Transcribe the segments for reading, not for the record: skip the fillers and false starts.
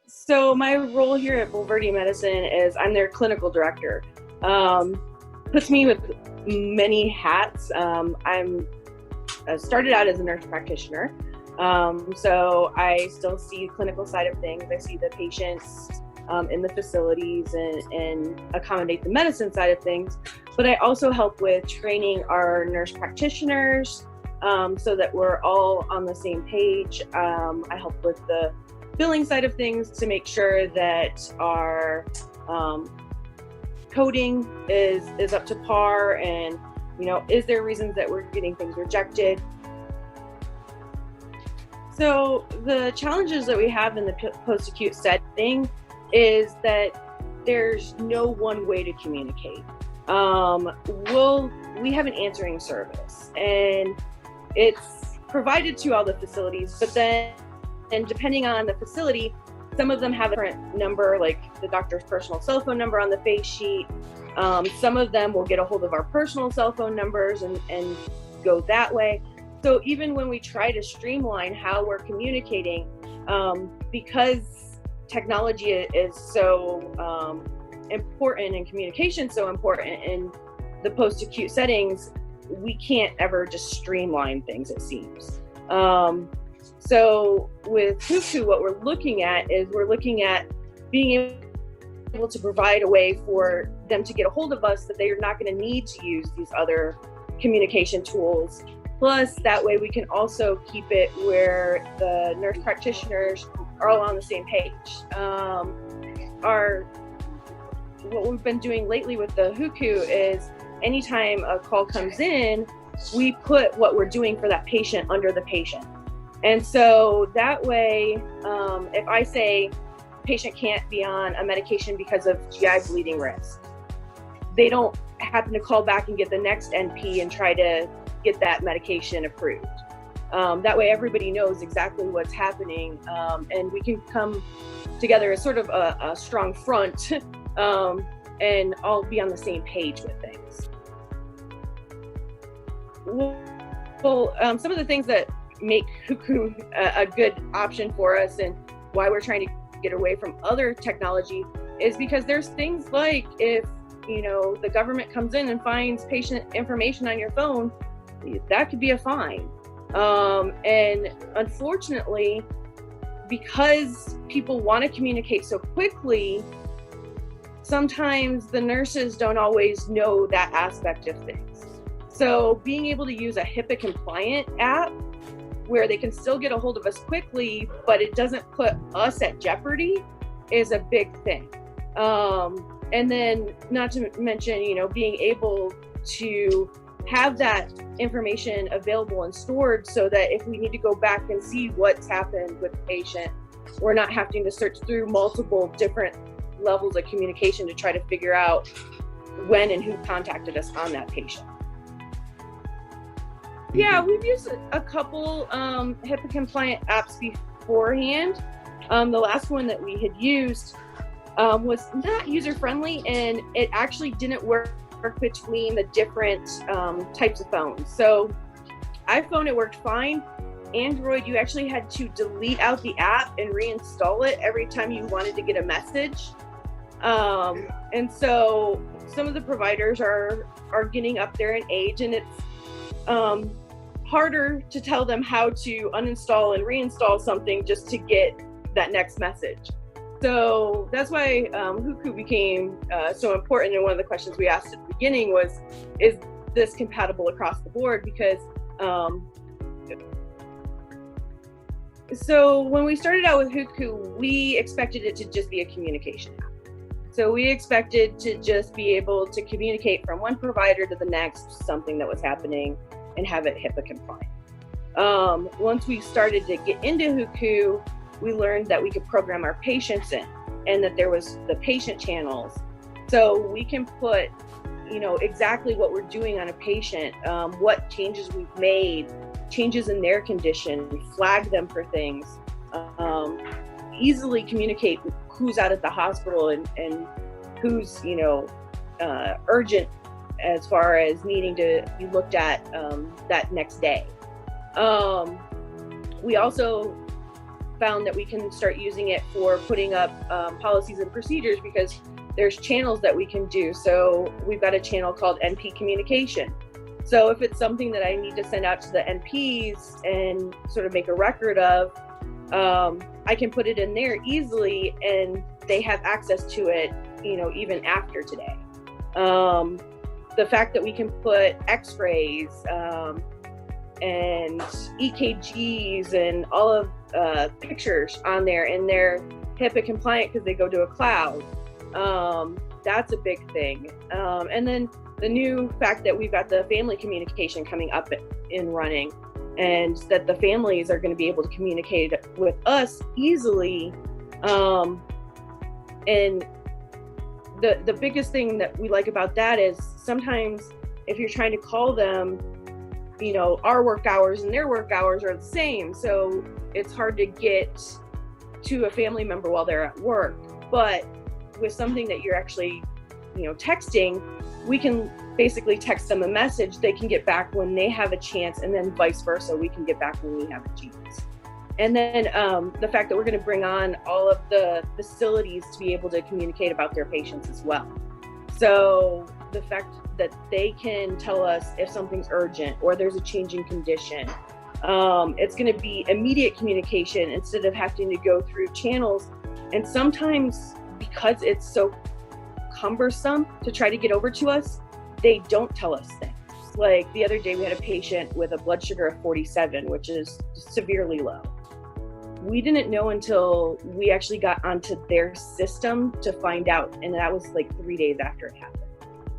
So my role here at Bulverde Medicine is I'm their clinical director. Puts me with many hats. I'm started out as a nurse practitioner, so I still see clinical side of things. I see the patients in the facilities and accommodate the medicine side of things. But I also help with training our nurse practitioners so that we're all on the same page. I help with the billing side of things to make sure that our coding is up to par, and is there reasons that we're getting things rejected. So the challenges that we have in the post-acute setting is that there's no one way to communicate. We have an answering service, and it's provided to all the facilities, but then, and depending on the facility, some of them have a different number, like the doctor's personal cell phone number on the face sheet. Some of them will get a hold of our personal cell phone numbers and go that way. So even when we try to streamline how we're communicating, because technology is so important and communication so important in the post-acute settings, we can't ever just streamline things, it seems. So with Hucu, what we're looking at is being able to provide a way for them to get a hold of us that they are not going to need to use these other communication tools. Plus, that way we can also keep it where the nurse practitioners are all on the same page. What we've been doing lately with the Hucu is anytime a call comes in, we put what we're doing for that patient under the patient. And so that way, if I say patient can't be on a medication because of GI bleeding risk, they don't happen to call back and get the next NP and try to get that medication approved. That way everybody knows exactly what's happening, and we can come together as sort of a strong front and all be on the same page with things. Well, some of the things that make Hucu a good option for us and why we're trying to get away from other technology is because there's things like if the government comes in and finds patient information on your phone, that could be a fine. And unfortunately, because people want to communicate so quickly, sometimes the nurses don't always know that aspect of things. So being able to use a HIPAA-compliant app where they can still get a hold of us quickly, but it doesn't put us at jeopardy is a big thing. And then not to mention, being able to have that information available and stored so that if we need to go back and see what's happened with the patient, we're not having to search through multiple different levels of communication to try to figure out when and who contacted us on that patient. Yeah, we've used a couple HIPAA-compliant apps beforehand. The last one that we had used was not user-friendly, and it actually didn't work between the different types of phones. So iPhone, it worked fine. Android, you actually had to delete out the app and reinstall it every time you wanted to get a message. And so some of the providers are getting up there in age, and it's harder to tell them how to uninstall and reinstall something just to get that next message. So that's why Hucu became so important. And one of the questions we asked at the beginning was, is this compatible across the board? Because so when we started out with Hucu, we expected it to just be a communication app. So we expected to just be able to communicate from one provider to the next, something that was happening, and have it HIPAA compliant. Once we started to get into Hucu, we learned that we could program our patients in, and that there was the patient channels. So we can put, exactly what we're doing on a patient, what changes we've made, changes in their condition, flag them for things, easily communicate who's out at the hospital and who's, urgent as far as needing to be looked at that next day. We also found that we can start using it for putting up policies and procedures, because there's channels that we can do. So we've got a channel called NP communication. So if it's something that I need to send out to the NPs and sort of make a record of, I can put it in there easily, and they have access to it, even after today. The fact that we can put x-rays and EKGs and all of pictures on there, and they're HIPAA compliant because they go to a cloud. That's a big thing. And then the new fact that we've got the family communication coming up and running, and that the families are going to be able to communicate with us easily. And the biggest thing that we like about that is sometimes if you're trying to call them, our work hours and their work hours are the same. So it's hard to get to a family member while they're at work. But with something that you're actually, texting, we can basically text them a message. They can get back when they have a chance, and then vice versa. We can get back when we have a chance. And then the fact that we're going to bring on all of the facilities to be able to communicate about their patients as well. So the fact that they can tell us if something's urgent or there's a change in condition. It's going to be immediate communication instead of having to go through channels. And sometimes, because it's so cumbersome to try to get over to us, they don't tell us things. Like the other day, we had a patient with a blood sugar of 47, which is severely low. We didn't know until we actually got onto their system to find out, and that was like 3 days after it happened.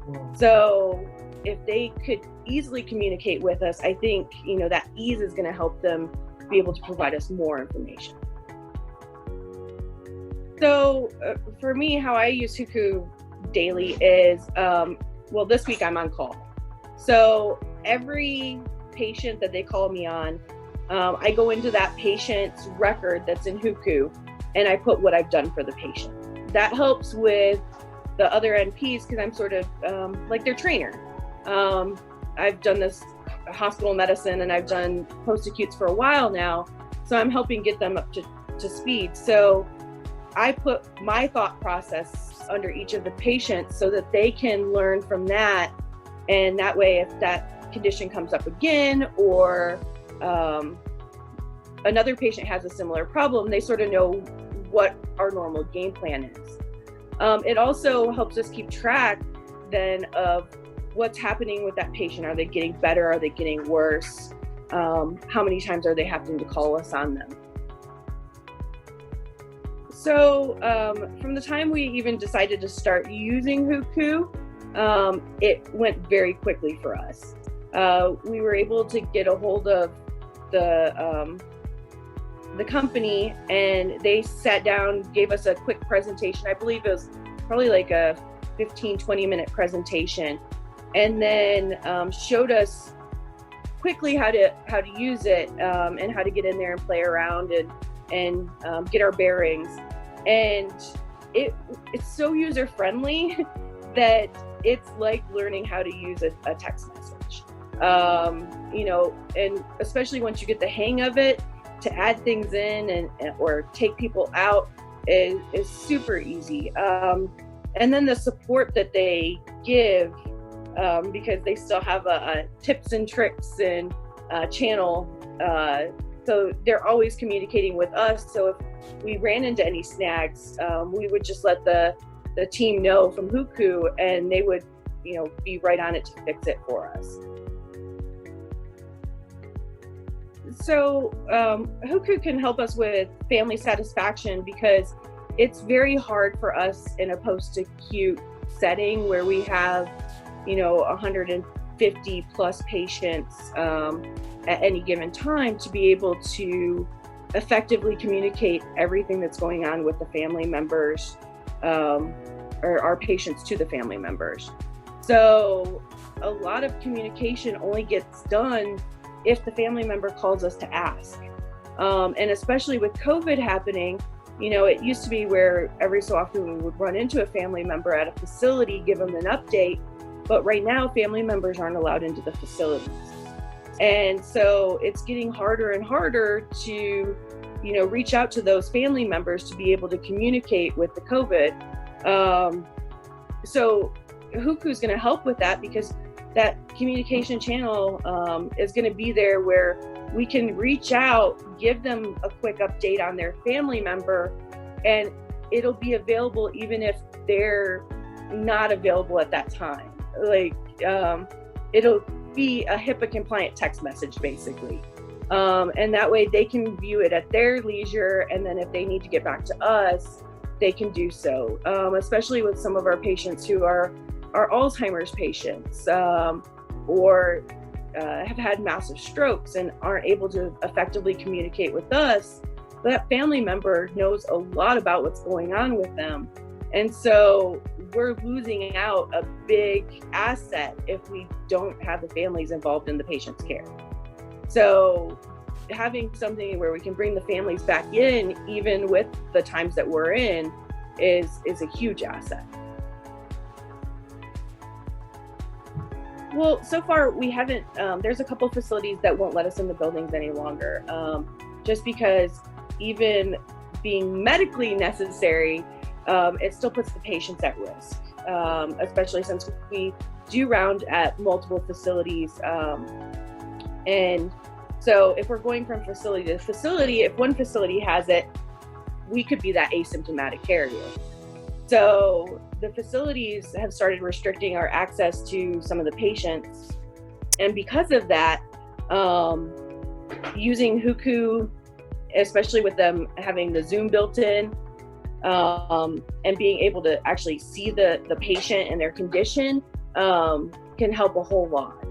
Wow. So if they could easily communicate with us, I think, that ease is going to help them be able to provide us more information. So for me, how I use Hucu daily is, this week I'm on call. So every patient that they call me on, I go into that patient's record that's in Hucu, and I put what I've done for the patient. That helps with the other NPs, because I'm sort of like their trainer. I've done this hospital medicine, and I've done post-acutes for a while now, so I'm helping get them up to speed. So I put my thought process under each of the patients so that they can learn from that. And that way, if that condition comes up again, or another patient has a similar problem, they sort of know what our normal game plan is. It also helps us keep track then of what's happening with that patient. Are they getting better? Are they getting worse? How many times are they having to call us on them? So from the time we even decided to start using Hucu, it went very quickly for us. We were able to get a hold of the company, and they sat down, gave us a quick presentation. I believe it was probably like a 15-20 minute presentation, and then showed us quickly how to use it, and how to get in there and play around and get our bearings. And it's so user friendly that it's like learning how to use a text message. And especially once you get the hang of it, to add things in or take people out is super easy. And then the support that they give, because they still have a tips and tricks and channel. So they're always communicating with us. So if we ran into any snags, we would just let the team know from Hucu, and they would, be right on it to fix it for us. So Hucu can help us with family satisfaction, because it's very hard for us in a post-acute setting where we have, 150 plus patients at any given time, to be able to effectively communicate everything that's going on with the family members, or our patients to the family members. So a lot of communication only gets done if the family member calls us to ask. And especially with COVID happening, it used to be where every so often we would run into a family member at a facility, give them an update. But right now, family members aren't allowed into the facilities. And so it's getting harder and harder to, reach out to those family members to be able to communicate with the COVID. So Hucu is going to help with that, because that communication channel is going to be there where we can reach out, give them a quick update on their family member, and it'll be available even if they're not available at that time. It'll be a HIPAA compliant text message basically. And that way they can view it at their leisure, and then if they need to get back to us, they can do so, especially with some of our patients who are Alzheimer's patients, or have had massive strokes and aren't able to effectively communicate with us. That family member knows a lot about what's going on with them. And so we're losing out a big asset if we don't have the families involved in the patient's care. So having something where we can bring the families back in, even with the times that we're in, is a huge asset. Well, so far we haven't, there's a couple facilities that won't let us in the buildings any longer, just because even being medically necessary, it still puts the patients at risk, especially since we do round at multiple facilities. And so if we're going from facility to facility, if one facility has it, we could be that asymptomatic carrier. So the facilities have started restricting our access to some of the patients. And because of that, using Hucu, especially with them having the Zoom built in, and being able to actually see the patient and their condition, can help a whole lot.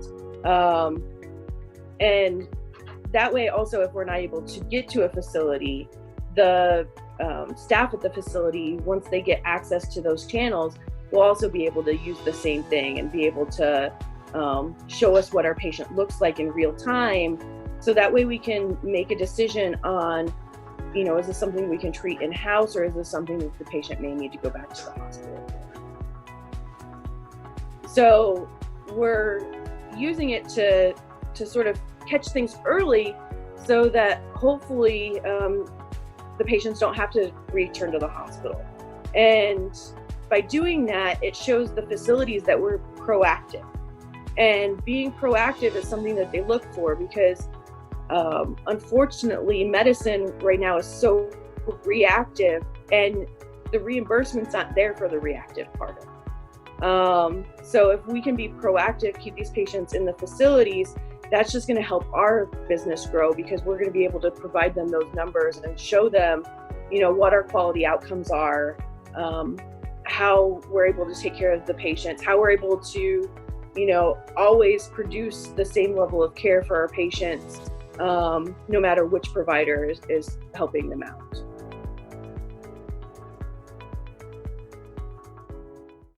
And that way also, if we're not able to get to a facility, the staff at the facility, once they get access to those channels, will also be able to use the same thing and be able to show us what our patient looks like in real time. So that way we can make a decision on, is this something we can treat in-house, or is this something that the patient may need to go back to the hospital for? So we're using it to sort of catch things early, so that hopefully the patients don't have to return to the hospital. And by doing that, it shows the facilities that we're proactive. And being proactive is something that they look for, because unfortunately, medicine right now is so reactive, and the reimbursement's not there for the reactive part of it. So if we can be proactive, keep these patients in the facilities, that's just going to help our business grow, because we're going to be able to provide them those numbers and show them, what our quality outcomes are, how we're able to take care of the patients, how we're able to, always produce the same level of care for our patients, no matter which provider is helping them out.